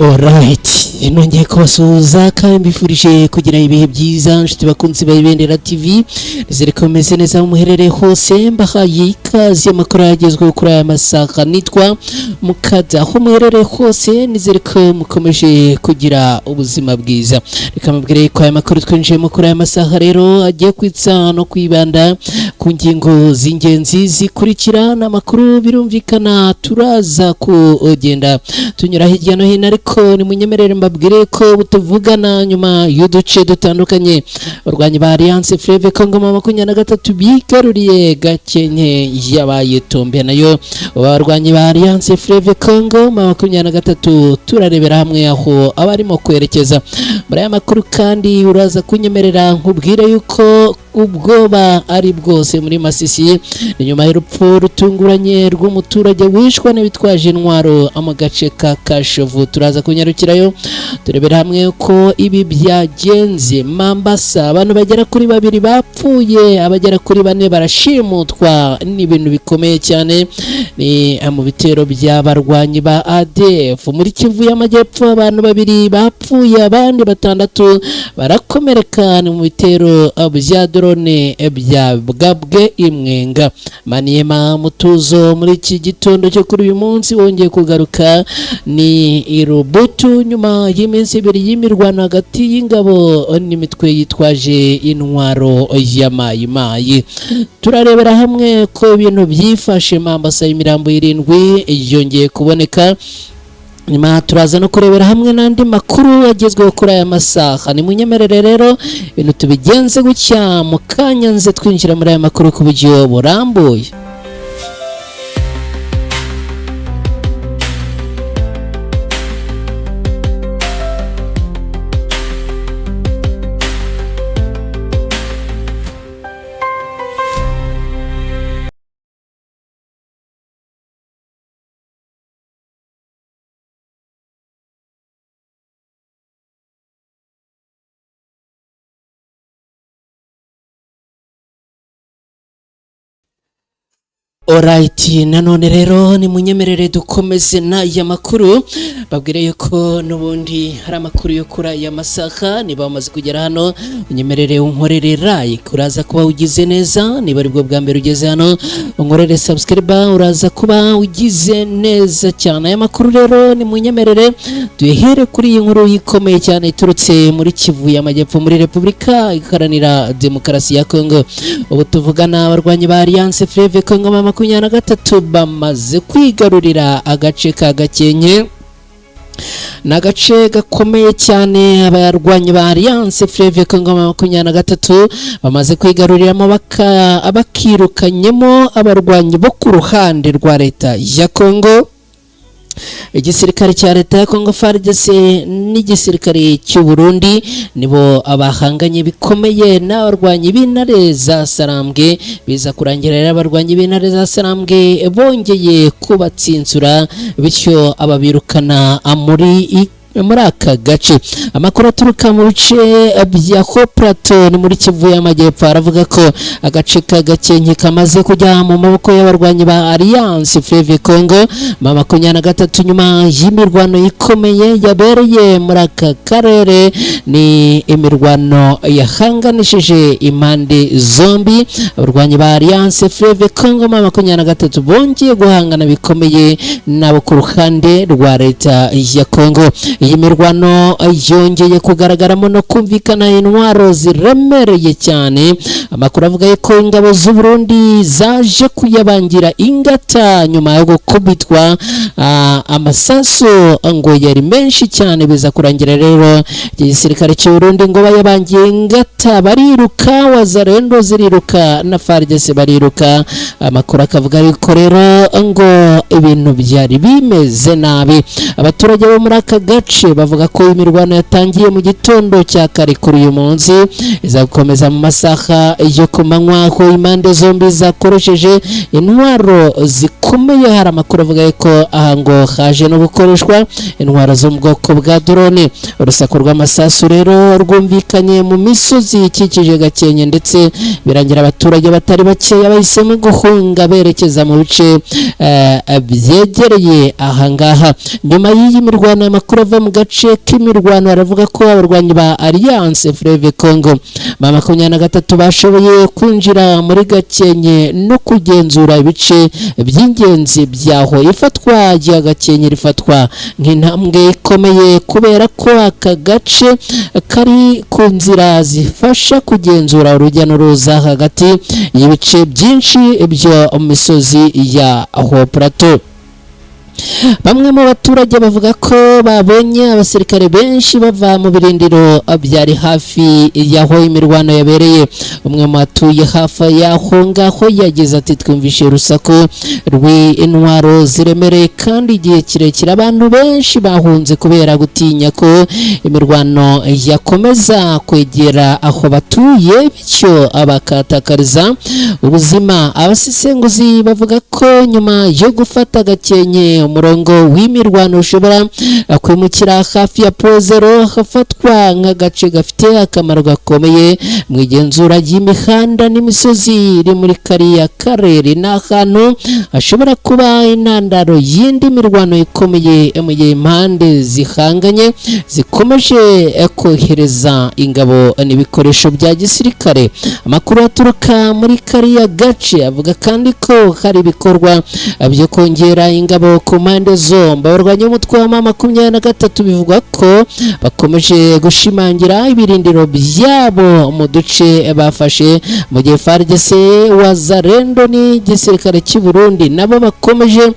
Alright, nongeye kubasuhuza kandi mbifurije kugira ibihe byiza nshuti bakunzi ba Ibendera TV. Nizere ko meze neza muherereye hose, mbahaye ikaze amakuru yagezweho kuri aya masaha. Nitwa Mukada, aho muherereye hose nizere ko mukomeje kugira ubuzima bwiza. Reka mubwire ko aya makuru twinjiyemo kuri aya masaha rero agiye kwitsa no kwibanda ku ngingo z'ingenzi zikurikira. N'amakuru birumvikana turaza kugenda tunyura hirya no hino, ariko ni munyemerere mbabwire ko butuvugana nyuma y'uduce dutandukanye. Abarwanyi ba Alliance Fleuve Congo 23 bigaruriye Gakenke yabaye Tombe, nayo abarwanyi ba Alliance Fleuve Congo 23 turarebera hamwe aho abarimo kwerekeza. Muri aya makuru kandi uraza kunyemerera nkubwire yuko ubwoba ari bwose muri Masisi nyuma y'urupfu rutunguranye rw'umuturage wishwe n'abitwaje intwaro mu gace ka Kashovu. Turaza kunyarukirayo turebera hamwe ko ibi byagenze. Mambasa abantu bagera kuri 2 bapfuye, abagera kuri 4 barashimutwa n'ibintu bikomeye cyane. Ni mu bitero by'abarwanyi ba ADF muri Kivu y'Amajyepfo. Abantu 2 bapfuye, abandi 6 barakomereka mu bitero bya drone bya Bwabwe Imwenga. Maniema Mutuzo muri iki gitondo cyo kuri uyu munsi wongeye kugaruka ni Irubutu nyuma y'iminsi 2 y'imirwano hagati y'ingabo n'imitwe yitwaje intwaro ya Mayimayi. Turarebera hamwe ko ibintu byifashe. Mambasa y'imirambo 7 yongeye kuboneka. Nyuma turaza no kurebera hamwe n'andi makuru agezweho kuri aya masaha. Ni munyemerere rero ibintu tubigenze gutya mu kanya nze twinjira muri aya makuru ku buryo burambuye. Alright, nanone rero ni munyemerere dukomeze na ya makuru. Babwire yuko nubundi hari amakuru yo kuri aya masaha. Niba bamaze kugera hano unyemerere unkorere like, uraza kuba ugize neza. Niba ari bwo bwa mbere ugeze hano unkorere subscribe, uraza kuba ugize neza cyane. Aya makuru rero ni munyemerere duhere kuri iyi nkuru yikomeye cyane iturutse muri Kivu y'Amajyepfo muri Repubulika Iharanira Demokarasi ya Kongo. Ubu tuvugana abarwanyi ba Alliance Fleuve Congo 23 bamaze kwigarurira agace ka Gakenke. Nagace gakomeye cyane. Abarwanyi ba Alliance Fleuve Congo 23 bamaze kwigaruriramo abakirukanyemo abarwanyi bo ku ruhande rwa leta ya Kongo. Igisirikare cya leta ya Kongo FARDC n'igisirikare cy'u Burundi nibo abahanganye bikomeye n'abarwanyi b'intare za Sarambwe. Biza kurangira abarwanyi b'intare za Sarambwe bongeye kubatsinsura, bityo ababirukana muri aka gace. Amakuru aturuka mu bice bya Plateau ni muri Kivu y'Amajyepfo aravuga ko agace ka Gakenke kamaze kujya mu maboko y'abarwanyi ba Alliance Fleuve Congo 23 nyuma y'imirwano ikomeye yabereye muri aka karere. Ni imirwano yahanganishije impande zombi. Abarwanyi ba Alliance Fleuve Congo 23 bongeye guhangana bikomeye nabo ku ruhande rwa leta ya Congo. Iyi mirwano yongeye kugaragaramo no kumvikana intwaro ziremereye cyane. Amakuru avuga ko ingabo z'u Burundi zaje kuyabangira ingata nyuma yo gukubitwa amasasu ngo yari menshi cyane. Biza kurangira rero igisirikare cy'u Burundi ngo bayabangiye ingata, bariruka, wazarendo ziriruka na FARDC bariruka. Amakuru akavuga ko rero ngo ibintu byari bimeze nabi. Abaturage bo muri aka gace bavuga ko imirwano yatangiye mu gitondo cya kare kuri uyu munsi, izakomeza mu masaha yo kumanywa, ko impande zombi zakoresheje intwaro zikomeye. Hari amakuru avuga ko aha ngo haje no gukoreshwa intwaro zo mu bwoko bwa drone. Urusaku rw'amasasu rero rwumvikanye mu misozi ikikije Gakenke, ndetse birangira abaturage batari bakeya bahisemo guhunga berekeza mu bice byegereye aha ngaha. Nyuma y'iyi mirwano amakuru ava mu gace k'imirwano aravuga ko abarwanyi ba Alliance Fleuve Congo ba 23 bashoboye kwinjira muri Gakenke no kugenzura ibice by'ingenzi byaho. Ifatwa rya Gakenke rifatwa nk'intambwe ikomeye kubera ko aka gace kari ku nzira zifasha kugenzura urujya n'uruza hagati y'ibice byinshi byo misozi ya Haut Plateau. Bamwe mu baturage bavuga ko babonye abasirikare benshi bava mu birindiro byari hafi yaho imirwano yabereye. Umwe mu batuye hafi yaho ngaho yagize ati twumvishe urusaku rw'intwaro ziremereye kandi igihe kirekire abantu benshi bahunze kubera gutinya ko imirwano yakomeza kwegera aho batuye bityo abakatakariza ubuzima. Abasesenguzi bavuga ko nyuma yo gufata Gakenke umurongo w'imirwano ushobora kwimukira hafi ya Pozero hafatwa nk'agace gafite akamaro gakomeye mu igenzura ry'imihanda n'imisozi iri muri kariya karere. n'ahantu hashobora kuba intandaro y'indi mirwano ikomeye mu gihe impande zihanganye zikomeje kohereza ingabo n'ibikoresho bya gisirikare. Amakuru aturuka muri kariya gace avuga kandi ko hari ibikorwa byo kongera ingabo ku mpande zombi. Abarwanyi b'umutwe wa M23 bivugwa ko bakomeje gushimangira ibirindiro byabo mu duce bafashe mu gihe FARDC Wazalendo n'igisirikare cy'u Burundi nabo bakomeje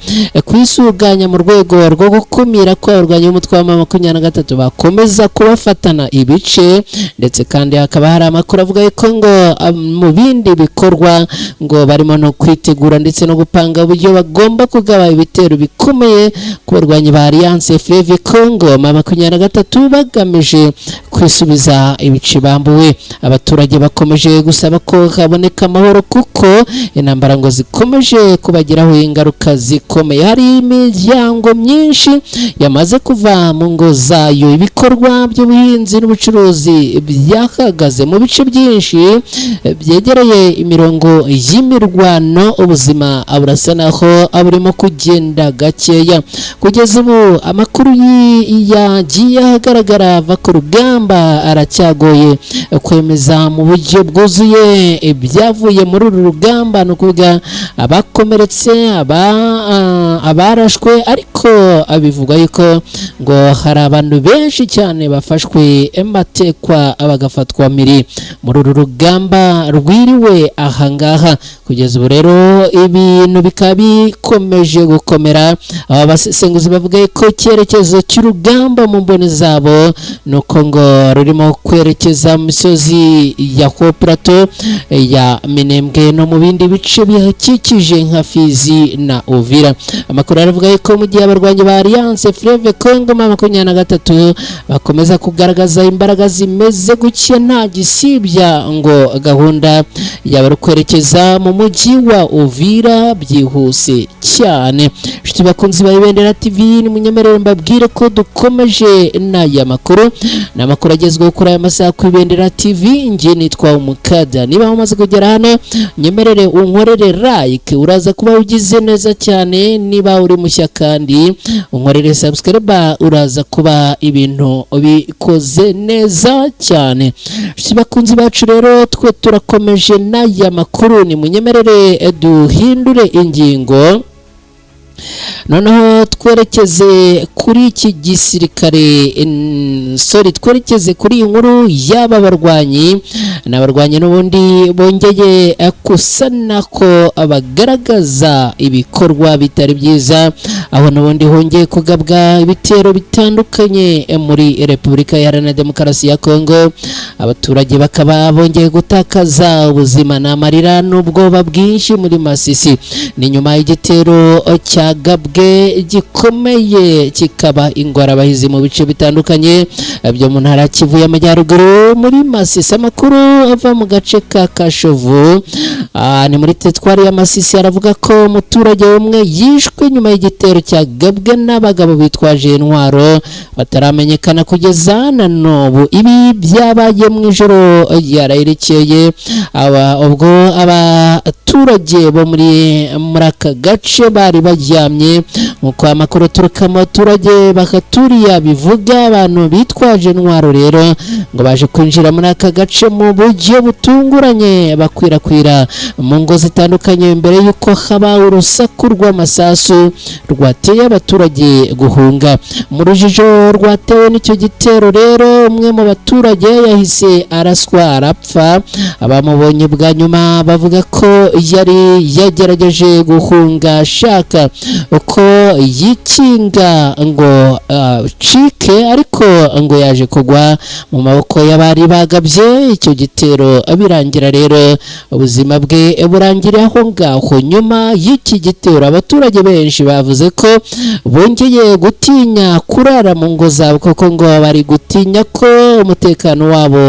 kwisuganya mu rwego rwo gukumira ko abarwanyi b'umutwe wa M23 bakomeza kubafatana ibice. Ndetse kandi hakaba hari amakuru avuga ko ngo mu bindi bikorwa ngo barimo no kwitegura ndetse no gupanga uburyo bagomba kugaba ibitero bikomeye ku barwanyi ba Alliance Fleuve Congo M23 bagamije kwisubiza ibice bambuwe. Abaturage bakomeje gusaba ko haboneka amahoro kuko intambara ngo zikomeje kubagiraho ingaruka zikomeye. Hari imiryango myinshi yamaze kuva mu ngo zayo. Ibikorwa by'ubuhinzi n'ubucuruzi byahagaze mu bice byinshi byegereye imirongo y'imirwano. Ubuzima burasa naho burimo kugenda gakeya. Kugeza ubu amakuru yagiye ahagaragara ava ku rugamba aracyagoye kwemeza mu buryo bwuzuye ibyavuye muri uru rugamba, no kuvuga abakomeretse abarashwe, ariko abivuga yuko ngo hari abantu benshi cyane bafashwe ematekwa bagafatwa miri muri uru rugamba rwiriwe ahangaha. Kugeza ubu rero ibintu bikaba bikomeje gukomera. Aba basesenguzi bavuga ko icyerekezo cy'urugamba mu mboni zabo nuko ngo rurimo kwerekeza mu misozi ya Haut Plateau ya Minembwe no mu bindi bice bihakikije nka Fizi na Uvira. Amakuru aravuga ko mu gihe abarwanyi ba Alliance Fleuve Congo M23 bakomeza kugaragaza imbaraga zimeze gutya nta gisibya ngo gahunda yaba kwerekeza mu mujyi wa Uvira byihuse cyane. Nshuti bakunzi ba Ibendera TV ni munyemerere mbabwire ko dukomeje n'aya makuru. N'amakuru agezweho kuri aya masaha ku Ibendera TV. Nje nitwa Umukada. Niba umaze kugera hano nyemerere unkorere like, uraza kuba ugize neza cyane. Niba uri mushya kandi unkorere subscribe, uraza kuba ibintu bikoze neza cyane. Nshuti bakunzi bacu rero twe turakomeje n'aya makuru. Ni munyemerere duhindure ingingo noneho twerekeze kuri iki gisirikare, twerekeze kuri inkuru y'aba barwanyi. N'abarwanyi n'ubundi bongeye kusana ko abagaragaza ibikorwa bitari byiza, aho n'ubundi hongeye kugabwa ibitero bitandukanye muri Repubulika Iharanira Demokarasi ya Kongo. Abaturage bakaba bongeye gutakaza ubuzima n'amarira n'ubwoba bwinshi muri Masisi. Ni nyuma y'igitero cyagabwe gikomeye kikaba ingorabahizi mu bice bitandukanye byo mu ntara Kivu y'Amajyaruguru muri Masisi. Amakuru ava mu gace ka Kashovu ni muri teritwari ya Masisi aravuga ko umuturage umwe yishwe nyuma y'igitero cyagabwe n'abagabo bitwaje intwaro bataramenyekana kugeza na n'ubu. Ibi byabaye mu ijoro ryarayerekeye ubwo abaturage bo muri aka gace bari baryamye nk'uko amakuru aturuka mu baturage bakaturiya bivuga. Abantu bitwaje intwaro rero ngo baje kwinjira muri aka gace mu buryo butunguranye bakwirakwira mu ngo zitandukanye mbere y'uko haba urusaku rw'amasasu rwateye abaturage guhunga. Mu rujijo rwatewe n'icyo gitero rero umwe mu baturage yahise araswa arapfa. Abamubonye bwa nyuma bavuga ko yari yagerageje guhunga ashaka uko yikinga ngo cike, ariko ngo yaje kugwa mu maboko y'abari bagabye icyo gitero. Birangira rero ubuzima bwe burangira aho ngaho. Nyuma y'iki gitero abaturage benshi bavuze ko bongeye gutinya kurara mu ngo zabo kuko ngo bari gutinya ko umutekano wabo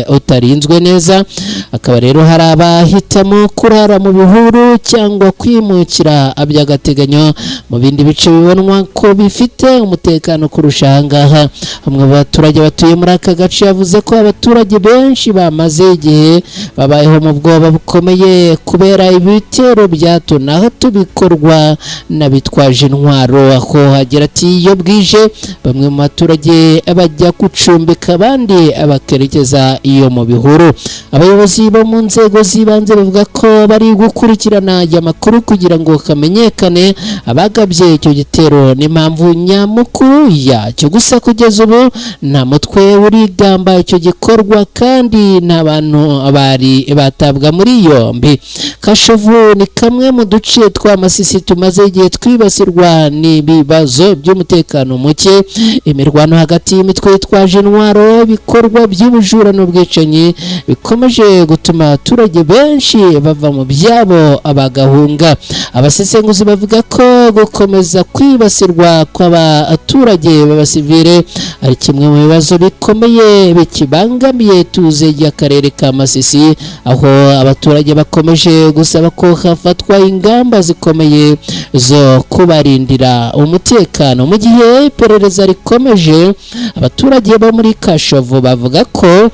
utarinzwe neza. Akaba rero hari abahitamo kurara mu bihuru cyangwa kwimukira by'agateganyo mu bindi bice bibonwa ko bifite umutekano kurusha ahangaha. Bamwe mu baturage batuye muri aka gace yavuze ko abaturage benshi bamaze igihe babayeho mu bwoba bukomeye kubera ibitero bya hato na hato bikorwa n'abitwaje intwaro. Aho hagira ati iyo bwije bamwe mu baturage bajya gucumbika abandi bakerekeza iyo mu bihuru. Abayobozi bo mu nzego z'ibanze bavuga ko bari gukurikirana aya makuru kugira ngo kamenyekane abagabye icyo gitero n'impamvu nyamukuru yacyo. Gusa kugeza ubu nta mutwe urigamba icyo gikorwa kandi nta bantu bari batabwa muri yombi. Kashovu ni kamwe mu duce twa Masisi tumaze igihe twibasirwa n'ibibazo by'umutekano muke. Imirwano hagati y'imitwe yitwaje intwaro, ibikorwa by'ubujura n'ubwicanyi bikomeje gutuma abaturage benshi bava mu byabo bagahunga. Abasesenguzi bavuga ko gukomeza kwibasirwa kw'abaturage b'abasivile ari kimwe mu bibazo bikomeye bikibangamiye ituze ry'akarere ka Masisi, aho abaturage bakomeje gusaba ko hafatwa ingamba zikomeye zo kubarindira umutekano. Mu gihe iperereza rikomeje, abaturage bo muri Kashovu bavuga ko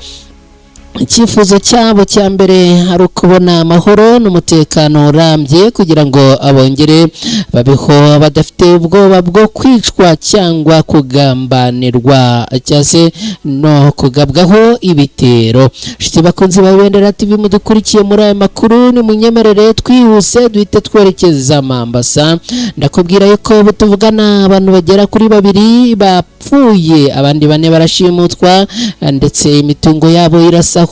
icyifuzo cyabo cya mbere ari ukubona amahoro n'umutekano urambye kugira ngo abongere babeho badafite ubwoba bwo kwicwa cyangwa kugambanirwa cyangwa se no kugabwaho ibitero. Shiti bakunzi ba Ibendera TV mudukurikiye muri aya makuru, ni munyemerere twihuse duhite twerekeza Mambasa. Ndakubwira yuko butuvugana abantu bagera kuri 2 bapfuye, abandi 4 barashimutwa ndetse imitungo yabo irasahurwa.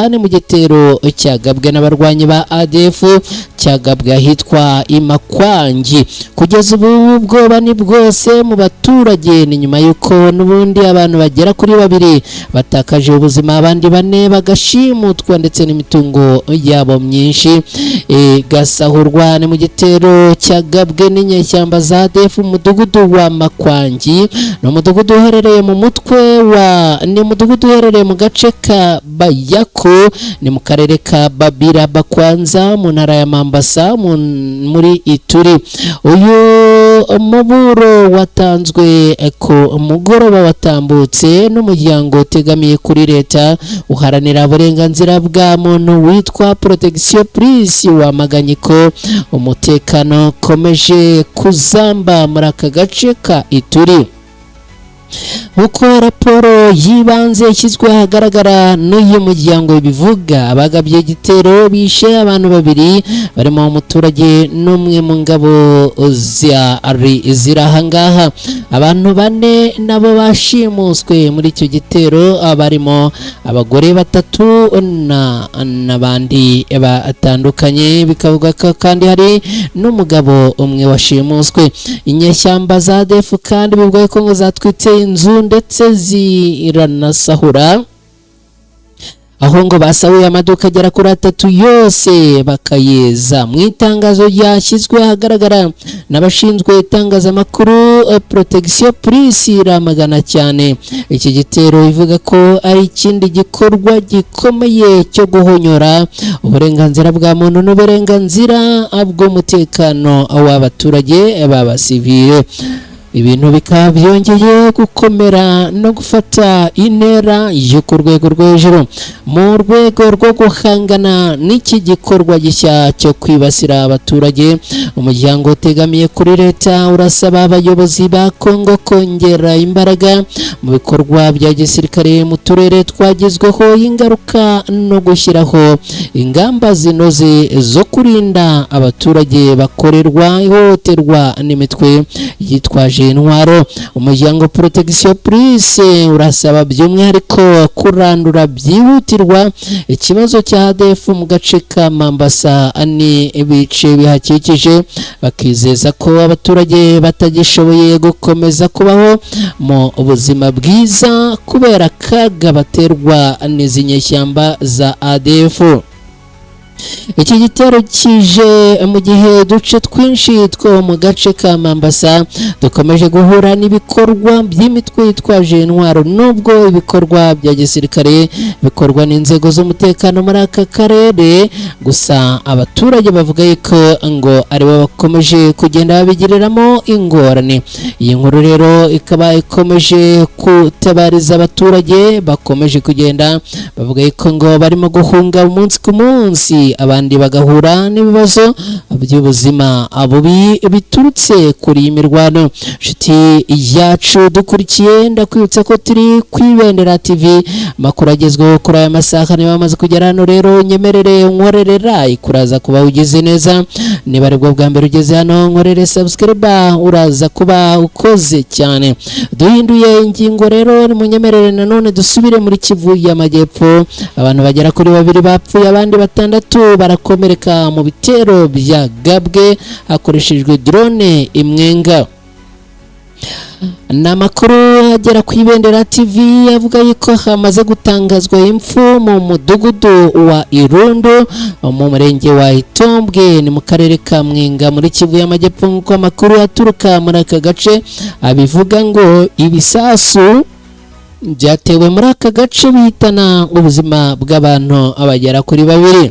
Ni mu gitero cyagabwe n'abarwanyi ba ADF cyagabwe ahitwa Imakwangi. Kugeza ubu ubwoba ni bwose mu baturage, ni nyuma yuko n'ubundi abantu bagera kuri 2 batakaje ubuzima, abandi 4 bagashimutwa ndetse n'imitungo yabo myinshi gasahurwa. Ni mu gitero cyagabwe n'inyeshyamba za ADF mu mudugudu wa Makwangi, no mudugudu uherereye mu mutwe wa ni mudugudu uherereye mu gace ka Bayako, ni mu karere ka Babira Bakwanza mu ntara ya Mambasa muri Ituri. Uyu muburo watanzwe ku mugoroba watambutse n'umuryango utegamiye kuri leta uharanira uburenganzira bwa muntu witwa Protection Plus wamaganye ko umutekano komeje kuzamba muri aka gace ka Ituri. Nk'uko raporo yibanze ishyizwe ahagaragara n'uyu muryango bivuga, abagabye igitero bishe abantu 2 barimo umuturage n'umwe mu ngabo ziri ahangaha. Abantu 4 nabo bashimuswe muri icyo gitero, barimo abagore 3 n'abandi batandukanye. Bikavuga ko kandi hari n'umugabo umwe washimuswe. Inyeshyamba za ADF kandi bivuga ko ngo zatwitse inzu ndetse ziranasahura, aho ngo basahuye amaduka agera kuri 3 yose bakayeza. Mu itangazo ryashyizwe ahagaragara n'abashinzwe itangazamakuru, Protection Plus iramagana cyane iki gitero, ivuga ko ari ikindi gikorwa gikomeye cyo guhonyora uburenganzira bwa muntu n'uburenganzira bw'umutekano w'abaturage b'abasivile. ibintu bikaba byongeye gukomera no gufata intera yo ku rwego rwo hejuru mu rwego rwo guhangana n'iki gikorwa gishya cyo kwibasira abaturage. Umuryango utegamiye kuri leta urasaba abayobozi ba Kongo kongera imbaraga mu bikorwa bya gisirikare mu turere twagizweho ingaruka no gushyiraho ingamba zinoze zo kurinda abaturage bakorerwa ihohoterwa n'imitwe yitwaje intwaro. Umuryango Protection Plus urasaba by'umwihariko kurandura byihutirwa ikibazo cya ADF mu gace ka Mambasa n'ibice bihakikije, bakizeza ko abaturage batagishoboye gukomeza kubaho mu ubuzima bwiza kubera akaga baterwa n'izi nyeshyamba za ADF. Iki gitero kije mu gihe duce twinshi two mu gace ka Mambasa dukomeje guhura n'ibikorwa by'imitwe yitwaje intwaro, nubwo ibikorwa bya gisirikare bikorwa n'inzego z'umutekano muri aka karere, gusa abaturage bavuga ko ngo aribo bakomeje kugenda babigiriramo ingorane. Iyi nkuru rero ikaba ikomeje kutabariza abaturage bakomeje kugenda bavuga ko ngo barimo guhunga umunsi ku munsi, abandi bagahura n'ibibazo by'ubuzima bubi biturutse kuri iyi mirwano. Nshuti yacu dukurikiye, ndakwibutsa ko turi ku Ibendera TV, amakuru agezweho kuri aya masaha. Niba bamaze kugera hano rero nyemerere nkorere like, uraza kuba ugize neza. Niba ari bwo bwa mbere ugeze hano nkorere subscribe, uraza kuba ukoze cyane. Duhinduye ingingo rero, munyemerere nanone dusubire muri Kivu y'Amajyepfo. Abantu bagera kuri 2 bapfuye, abandi 6 barakomereka mu bitero bya gabwe hakoreshejwe drone imwenga. Namakuru agera ku Ibendera TV yavuga yuko hamaze gutangazwa impfu mu mudugudu wa Irundo mu murenge wa Itombwe ni mu karere ka Mwenga muri Kivu y'Amajyepfo, nk'uko amakuru aturuka muri aka gace abivuga ngo ibisasu byatewe muri aka gace bihitana ubuzima bw'abantu abagera kuri 2.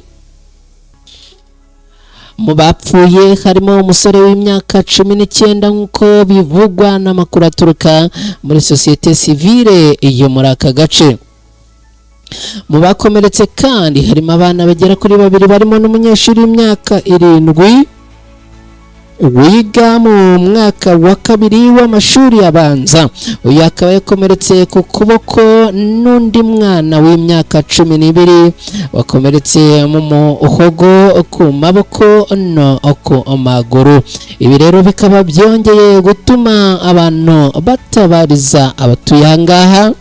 Mu bapfuye harimo umusore w'imyaka 19 nk'uko bivugwa n'amakuru aturuka muri sosiyete sivile iyo muri aka gace. Mu bakomeretse kandi harimo abana bagera kuri 2 barimo n'umunyeshuri w'imyaka 7 wiga mu mwaka wa 2 w'amashuri abanza. Uyu akaba yakomeretse ku kuboko, n'undi mwana w'imyaka 12 wakomeretse mu muhogo, ku maboko no ku maguru. Ibi rero bikaba byongeye gutuma abantu batabariza abatuye ahangaha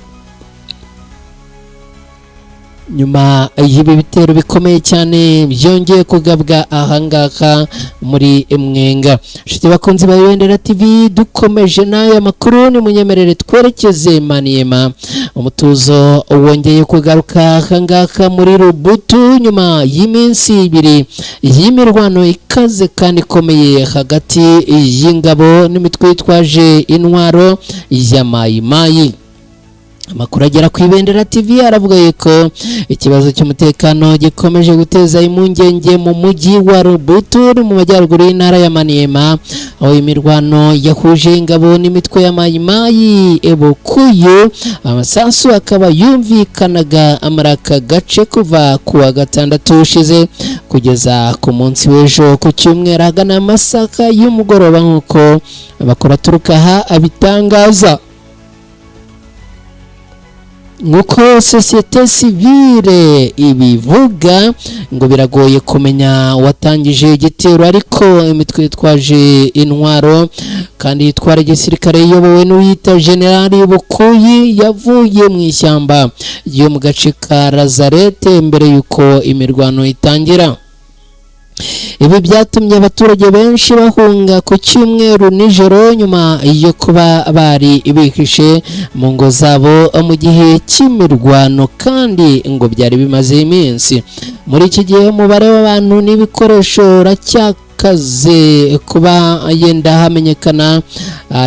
nyuma y'ibi bitero bikomeye cyane byongeye kugabwa ahangaha muri Mwenga. Nshuti bakunzi ba Ibendera TV, dukomeje n'aya makuru, ni munyemerere twerekeze Maniema. Umutuzo wongeye kugaruka ahangaha muri Rubutu nyuma y'iminsi 2 y'imirwano ikaze kandi ikomeye hagati y'ingabo n'imitwe yitwaje intwaro ya Mai Mai. Amakuru agera ku Ibendera TV aravuga ko ikibazo cy'umutekano gikomeje guteza impungenge mu mujyi wa Rubutu mu majyaruguru y'intara ya Maniema, aho imirwano yahuje ingabo n'imitwe ya Mai Mai Bukuyu. Amasasu akaba yumvikanaga muri aka gace kuva ku wa 6 ushize kugeza ku munsi w'ejo ku Cyumweru agana amasaka y'umugoroba, nk'uko amakuru aturuka aha abitangaza. Nk'uko sosiyete sivile ibivuga ngo biragoye kumenya watangije igitero, ariko imitwe yitwaje intwaro kandi yitwara igisirikare iyobowe n'uwita Generali Bukuyi yavuye mu ishyamba yo mu gace ka Lazarete mbere y'uko imirwano itangira. Ibi byatumye abaturage benshi bahunga ku Cyumweru nijoro nyuma yo kuba bari bihishe mu ngo zabo mu gihe cy'imirwano, kandi ngo byari bimaze iminsi. Muri iki gihe umubare w'abantu n'ibikoresho hakaze kuba yenda hamenyekana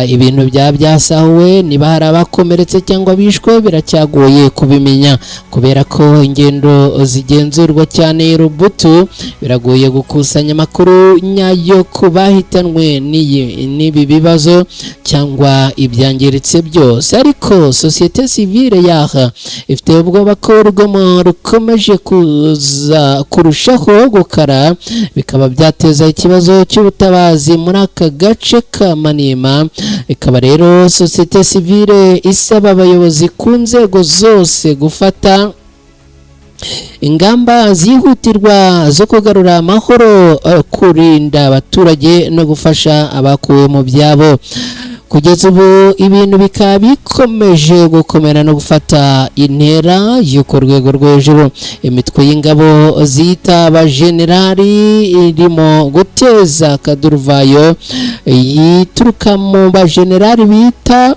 ibintu byasahuwe, niba hari abakomeretse cyangwa bishwe biracyagoye kubimenya kubera ko ingendo zigenzurwa cyane rubutu, biragoye gukusanya amakuru nyayo ku bahitanwe n'ibi bibazo cyangwa ibyangiritse byose. Ariko sosiyete sivile yaha ifite ubwoba ko urugomo rukomeje kuza kurushaho gukara, bikaba byateza ikibazo cy'ubutabazi muri aka gace ka Maniema. Ikaba rero sosiyete sivile isaba abayobozi ku nzego zose gufata ingamba zihutirwa zo kugarura amahoro, kurinda abaturage no gufasha abakuwe mu byabo. Kugeza ubu ibintu bikaba bikomeje gukomera no gufata intera yo ku rwego rwo hejuru. Imitwe y'ingabo zita abajenerali irimo guteza akaduruvayo, yituruka mu bajenerali bita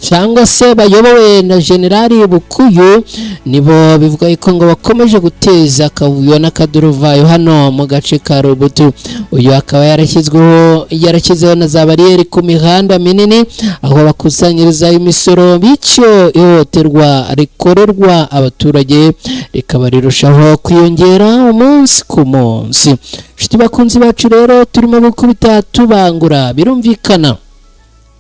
cyangwa se bayobowe na Generali Bukuyu, nibo bivuga ko ngo bakomeje guteza akavuyo n'akaduruvayo hano mu gace ka Rubutu. Uyu akaba yarashyizeho na za bariyeri ku mihanda minini aho bakusanyiriza imisoro, bityo ihohoterwa rikorerwa abaturage rikaba rirushaho kwiyongera umunsi ku munsi. Nshuti bakunzi bacu rero turimo gukubita tubangura, birumvikana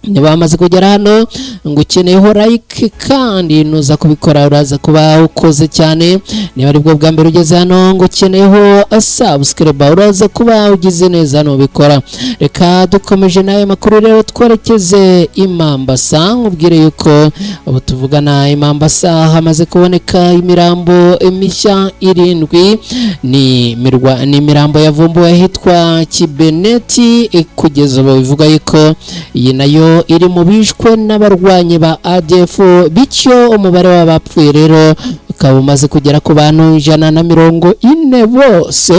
niba wamaze kugera hano ngo ukeneyeho like kandi nuza kubikora uraza kuba ukoze cyane. Niba ari bwo bwa mbere ugeze hano ngo ukeneyeho subscribe uraza kuba ugize neza nubikora. Reka dukomeje nayo makuru rero twerekeze i Mambasa, nkubwire yuko ubu tuvugana i Mambasa hamaze kuboneka imirambo mishya 7. ni imirambo yavumbuwe ahitwa Kibeneti, kugeza ubu bivuga yuko iyi nayo iri mu bishwe n'abarwanyi ba ADF, bityo umubare w'abapfuye rero ukaba umaze kugera ku bantu 140 bose.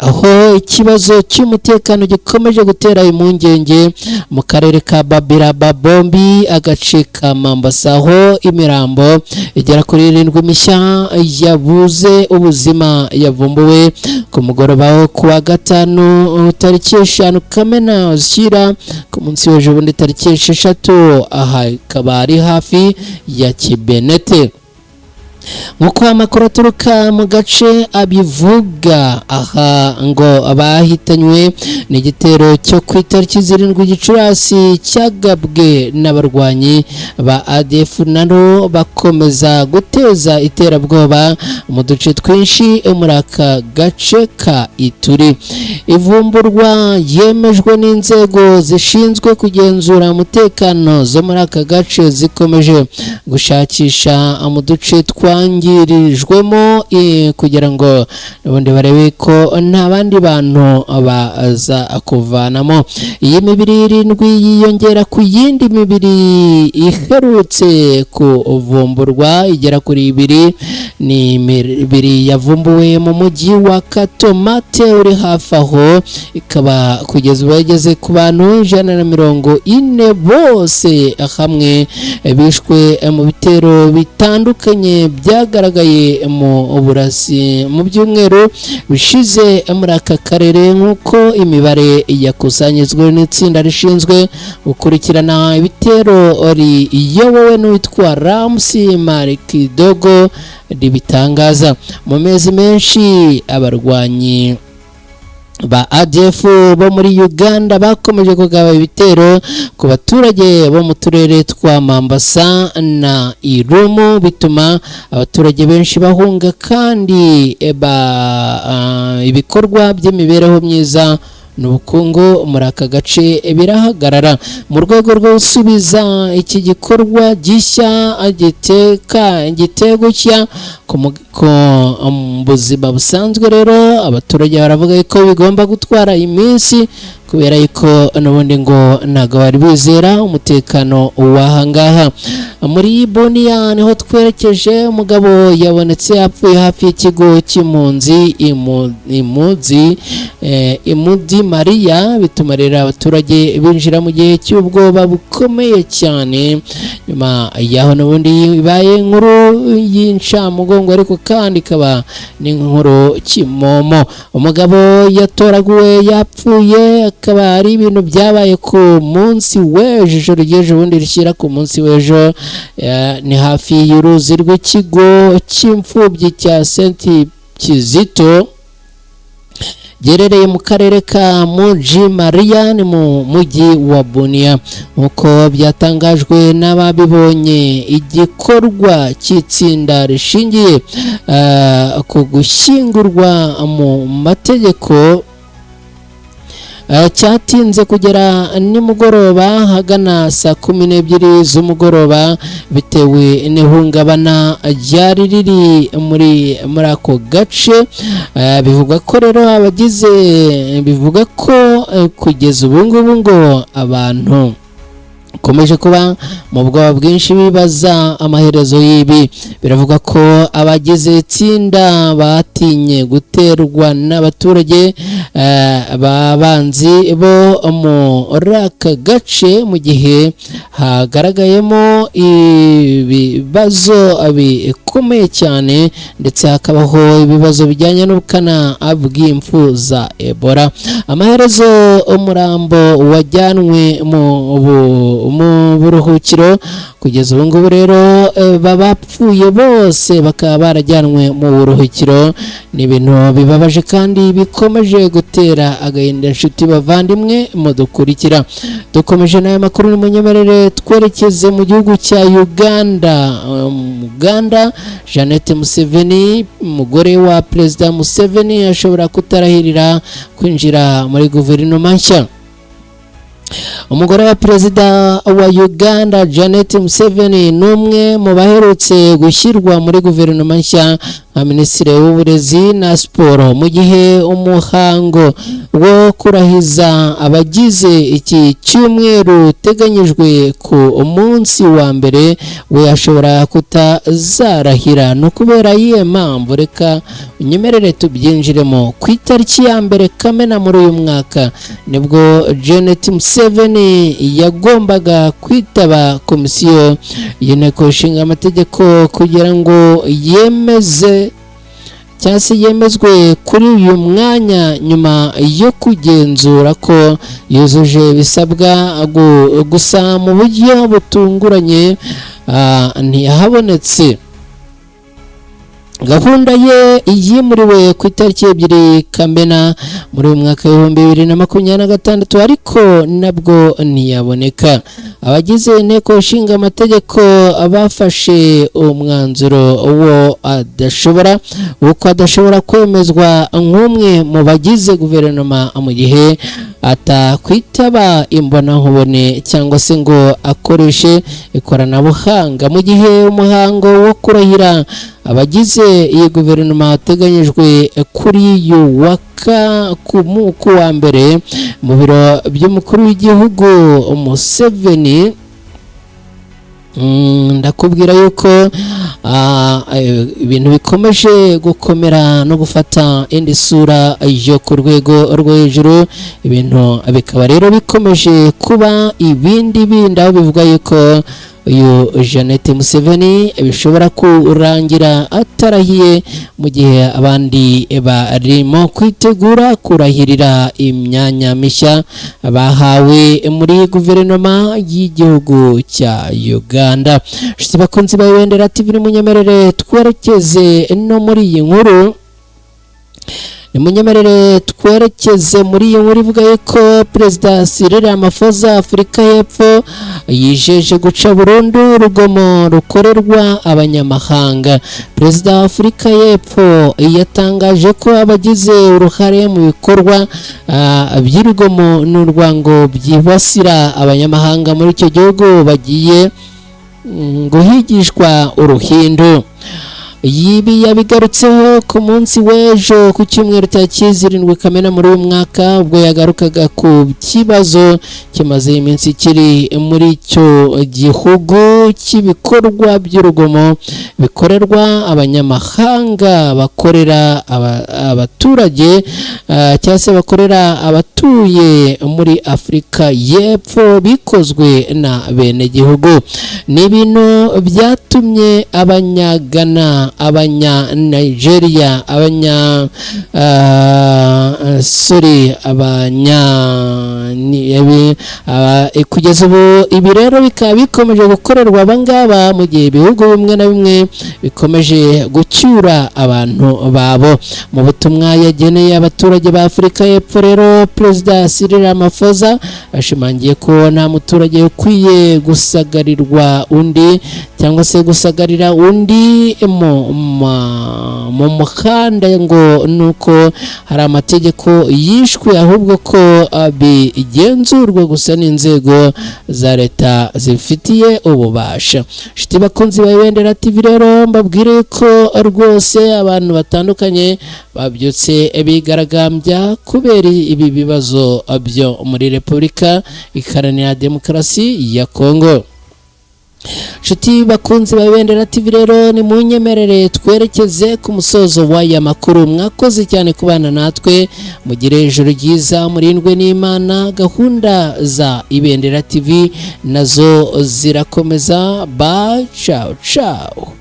Aho ikibazo cy'umutekano gikomeje gutera impungenge mu karere ka Babombi, agace ka Mambasa, aho imirambo igera kuri 7 mishya yabuze ubuzima yavumbuwe ku mugoroba wo kuwa gatanu tariki 5 Kamena ushyira ku munsi w'ejo bundi tariki 6. Aha ikaba ari hafi ya Kibenete. Nk'uko amakuru aturuka mu gace abivuga, aha ngo abahitanywe n'igitero cyo ku itariki 7 Gicurasi cyagabwe n'abarwanyi ba ADF, naro bakomeza guteza iterabwoba mu duce twinshi muri aka gace ka Ituri. Ivumburwa yemejwe n'inzego zishinzwe kugenzura umutekano zo muri aka gace zikomeje gushakisha mu duce twangirijwemo kugira ngo ubundi barebe ko nta bandi bantu baza kuvanamo. Iyi mibiri 7 yiyongera ku yindi mibiri iherutse kuvumburwa igera kuri 2. ni imibiri yavumbuwe mu mujyi wa Katomate uri hafi aho, ikaba kugeza ubu yageze ku bantu 140 bose hamwe bishwe mu bitero bitandukanye byagaragaye mu burasi mu byumweru bishize muri aka karere, nk'uko imibare yakusanyijwe n'itsinda rishinzwe gukurikirana ibitero riyobowe n'uwitwa Ramsi Marikidogo ribitangaza. Mu mezi menshi abarwanyi ba ADF bo muri Uganda bakomeje kugaba ibitero ku baturage bo mu turere twa Mambasa na Irumu, bituma abaturage benshi bahunga kandi ibikorwa by'imibereho myiza n'ubukungu muri aka gace birahagarara. Mu rwego rwo gusubiza iki gikorwa gishya igitego cya ku buzima busanzwe, rero abaturage baravuga ko bigomba gutwara iminsi kubera yuko n'ubundi ngo ntago bari bizera umutekano w'ahangaha. Muri Bunia niho twerekeje. Umugabo yabonetse yapfuye hafi y'ikigo cy'impunzi Imudi Maria, bituma rero abaturage binjira mu gihe cy'ubwoba bukomeye cyane. Nyuma yaho n'ubundi ibaye inkuru y'incamugongo, ariko kandi ikaba n'inkuru kimomo. Umugabo yatoraguwe yapfuye, akaba ari ibintu byabaye ku munsi w'ejo, ijoro ry'ejo bundi rishyira ku munsi w'ejo. Ni hafi y'uruzi rw'ikigo cy'imfubyi cya Saint Kizito gerereye mu karere ka Muji Maria ni mu mujyi wa Bunia. Uko byatangajwe n'ababibonye, igikorwa cy'itsinda rishingiye ku gushyingurwa mu mategeko cyatinze kugera nimugoroba hagana saa 12 z'umugoroba, bitewe n'ihungabana ryari riri muri ako gace. Bivuga ko rero bivuga ko kugeza ubu ngubu ngo abantu komeje kuba mu bwoba bwinshi bibaza amaherezo y'ibi. Biravuga ko abagize itsinda batinye guterwa n'abaturage babanzi bo muri aka gace, mu gihe hagaragayemo ibibazo bikomeye cyane, ndetse hakabaho ibibazo bijyanye n'ubukana bw'impfu za Ebola. Amaherezo umurambo wajyanwe mu buruhukiro. Kugeza ubu ngubu rero babapfuye bose bakaba barajyanwe mu buruhukiro. Ni ibintu bibabaje kandi bikomeje gutera agahinda inshuti bavandimwe mudukurikira. Dukomeje n'aya makuru n'umunyemerere twerekeze mu gihugu cya Uganda. Janet Museveni, umugore wa Perezida Museveni, ashobora kutarahirira kwinjira muri guverinoma nshya. Umugore wa Perezida wa Uganda Janet Museveni n'umwe mu baherutse gushyirwa muri guverinoma nshya nka Minisitiri w'Uburezi na Siporo. Mu gihe umuhango wo kurahiza abagize iki cyumweru uteganyijwe ku munsi wa mbere, we ashobora kutazarahira. No kubera iyihe mpamvu, reka unyemerere tubyinjiremo. Ku itariki ya mbere Kamena muri uyu mwaka nibwo Janet Museveni yagombaga kwitaba komisiyo y'inteko ishinga amategeko kugira ngo yemezwe kuri uyu mwanya, nyuma yo kugenzura ko yujuje ibisabwa. Gusa mu buryo butunguranye ntiyahabonetse. Gahunda ye yimuriwe ku itariki 2 Kamena muri mwaka wa 2026, ariko nabwo ntiyaboneka. Abagize inteko ishinga amategeko bafashe umwanzuro uko adashobora kwemezwa nk'umwe mu bagize guverinoma mu gihe atakwitaba imbonankubone cyangwa se ngo akoreshe ikoranabuhanga. Mu gihe umuhango wo kurahira abagize iyi guverinoma wateganyijwe kuri uyu ku wa mbere mu biro by'umukuru w'igihugu Museveni, ndakubwira yuko ibintu bikomeje gukomera no gufata indi sura yo ku rwego rwo hejuru. Ibintu bikaba rero bikomeje kuba ibindi aho bivuga yuko uyu Janet Museveni bishobora kurangira atarahiye, mu gihe abandi barimo kwitegura kurahirira imyanya mishya bahawe muri guverinoma y'igihugu cya Uganda. Nshuti bakunzi ba Ibendera TV n'umunyemerere twerekeze no muri iyi nkuru. Munyemerere twerekeze muri iyi nkuru ivuga yuko Perezida Cyril Ramaphosa Afurika y'Epfo yijeje guca burundu urugomo rukorerwa abanyamahanga. Perezida wa Afurika y'Epfo yatangaje ko abagize uruhare mu bikorwa by'urugomo n'urwango byibasira abanyamahanga muri icyo gihugu bagiye guhigishwa uruhindu. yibi yabigarutseho ku munsi w'ejo ku cyumweru tariki 7 Kamena muri uyu mwaka ubwo yagarukaga ku kibazo kimaze iminsi kiri muri cyo gihugu cy'ibikorwa by'urugomo bikorerwa abanyamahanga bakorera abaturage cyangwa se bakorera abatuye muri Afurika y'Epfo bikozwe na bene gihugu. Ni ibintu byatumye abanyagana, abanya-Nigeria, kugeza ubu ibi rero bikaba bikomeje gukorerwa abangaba mu gihe ibihugu bimwe na bimwe bikomeje gucyura abantu babo. Mu butumwa yageneye abaturage ba Afurika y'Epfo rero Perezida Cyril Ramaphosa ashimangiye ko nta muturage ukwiye gusagarirwa undi cyangwa se gusagarira undi mu mukanda ngo nuko hari amategeko yishwe, ahubwo ko bigenzurwa gusa n'inzego za leta zifitiye ububasha. Shiti bakunzi ba Ibendera TV rero mbabwire ko rwose abantu batandukanye babyutse bigaragambya kubera ibi bibazo byo muri Repubulika Iharanira Demokarasi ya Kongo. Shiti bakunzi ba Ibendera TV rero ni munyemerere twerekeze ku musozo w'aya makuru. Mwakoze cyane kubana natwe, mugire ijoro ryiza, murindwe n'Imana. Gahunda za Ibendera TV nazo zirakomeza. Ciao ciao.